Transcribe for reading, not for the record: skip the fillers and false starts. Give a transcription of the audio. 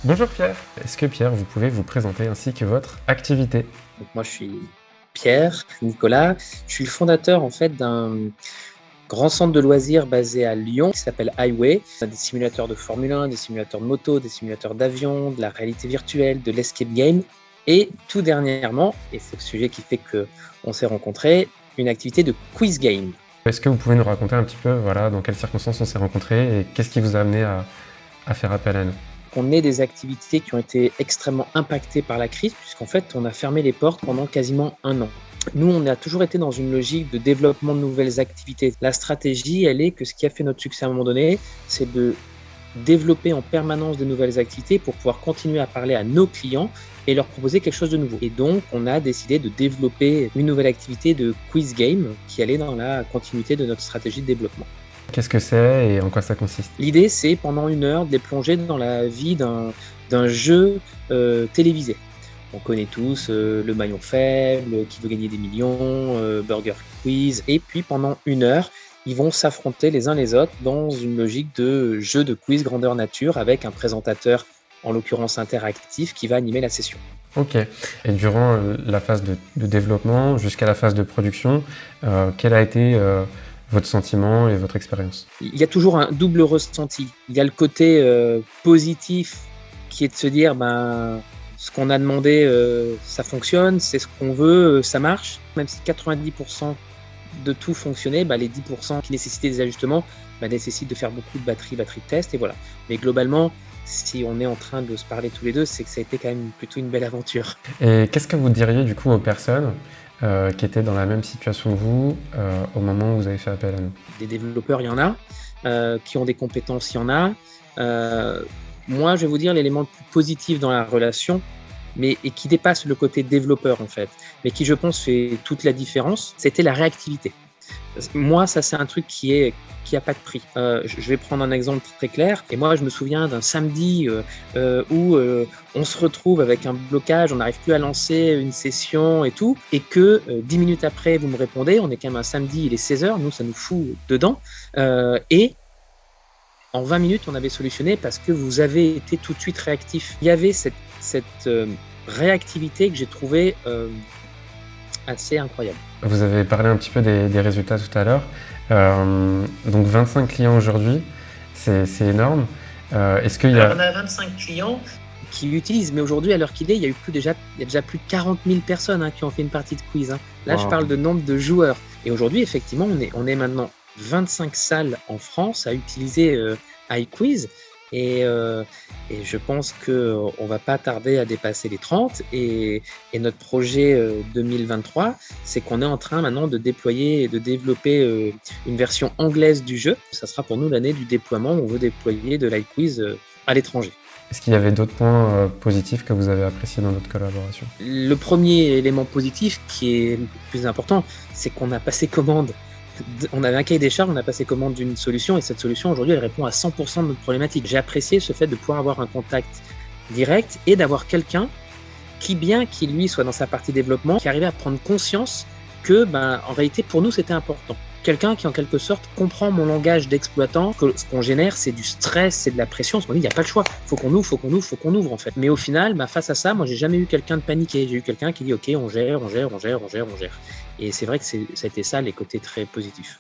Bonjour Pierre, est-ce que Pierre, vous pouvez vous présenter ainsi que votre activité? Donc moi, je suis Pierre Nicolas. Je suis le fondateur en fait d'un grand centre de loisirs basé à Lyon qui s'appelle Highway. On a des simulateurs de Formule 1, des simulateurs de moto, des simulateurs d'avion, de la réalité virtuelle, de l'escape game. Et tout dernièrement, et c'est le sujet qui fait qu'on s'est rencontrés, une activité de quiz game. Est-ce que vous pouvez nous raconter un petit peu dans quelles circonstances on s'est rencontrés et qu'est-ce qui vous a amené à faire appel à nous? On est des activités qui ont été extrêmement impactées par la crise, puisqu'en fait, on a fermé les portes pendant quasiment un an. Nous, on a toujours été dans une logique de développement de nouvelles activités. La stratégie, elle est que ce qui a fait notre succès à un moment donné, c'est de développer en permanence de nouvelles activités pour pouvoir continuer à parler à nos clients et leur proposer quelque chose de nouveau. Et donc, on a décidé de développer une nouvelle activité de quiz game qui allait dans la continuité de notre stratégie de développement. Qu'est-ce que c'est et en quoi ça consiste? L'idée, c'est pendant une heure de les plonger dans la vie d'un jeu télévisé. On connaît tous le maillon faible, qui veut gagner des millions, Burger Quiz. Et puis pendant une heure, ils vont s'affronter les uns les autres dans une logique de jeu de quiz grandeur nature avec un présentateur, en l'occurrence interactif, qui va animer la session. Ok. Et durant la phase de développement jusqu'à la phase de production, quel a été votre sentiment et votre expérience? Il y a toujours un double ressenti. Il y a le côté positif qui est de se dire ce qu'on a demandé, ça fonctionne, c'est ce qu'on veut, ça marche. Même si 90% de tout fonctionnait, les 10% qui nécessitaient des ajustements nécessitent de faire beaucoup de batterie de test et voilà. Mais globalement, si on est en train de se parler tous les deux, c'est que ça a été quand même plutôt une belle aventure. Et qu'est-ce que vous diriez du coup aux personnes qui étaient dans la même situation que vous au moment où vous avez fait appel à nous? Des développeurs, il y en a. Qui ont des compétences, il y en a. Moi, je vais vous dire l'élément le plus positif dans la relation, et qui dépasse le côté développeur en fait, mais qui je pense fait toute la différence, c'était la réactivité. Moi, ça c'est un truc qui a pas de prix. Je vais prendre un exemple très clair. Et moi, je me souviens d'un samedi où on se retrouve avec un blocage, on n'arrive plus à lancer une session et tout, et que 10 minutes après, vous me répondez, on est quand même un samedi, il est 16h, nous ça nous fout dedans, et en 20 minutes, on avait solutionné parce que vous avez été tout de suite réactif. Il y avait cette réactivité que j'ai trouvée assez incroyable. Vous avez parlé un petit peu des résultats tout à l'heure. Donc 25 clients aujourd'hui, c'est énorme. Est-ce qu'il y a... On a 25 clients qui l'utilisent, mais aujourd'hui, à l'heure qu'il est, il y a déjà plus de 40 000 personnes qui ont fait une partie de quiz. Là, wow. Je parle de nombre de joueurs. Et aujourd'hui, effectivement, on est maintenant 25 salles en France à utiliser iQuiz. Et je pense qu'on ne va pas tarder à dépasser les 30. Et notre projet 2023, c'est qu'on est en train maintenant de déployer et de développer une version anglaise du jeu. Ça sera pour nous l'année du déploiement où on veut déployer de l'iQuiz à l'étranger. Est-ce qu'il y avait d'autres points positifs que vous avez appréciés dans notre collaboration? Le premier élément positif, qui est le plus important, c'est qu'on a passé commande. On avait un cahier des charges, on a passé commande d'une solution et cette solution aujourd'hui elle répond à 100% de notre problématique. J'ai apprécié ce fait de pouvoir avoir un contact direct et d'avoir quelqu'un qui, bien qu'il lui soit dans sa partie développement, qui arrivait à prendre conscience que en réalité pour nous c'était important. Quelqu'un qui en quelque sorte comprend mon langage d'exploitant, que ce qu'on génère c'est du stress, c'est de la pression, il n'y a pas le choix, faut qu'on ouvre en fait. Mais au final, face à ça, moi j'ai jamais eu quelqu'un de paniqué, j'ai eu quelqu'un qui dit ok on gère. Et c'est vrai que ça a été ça les côtés très positifs.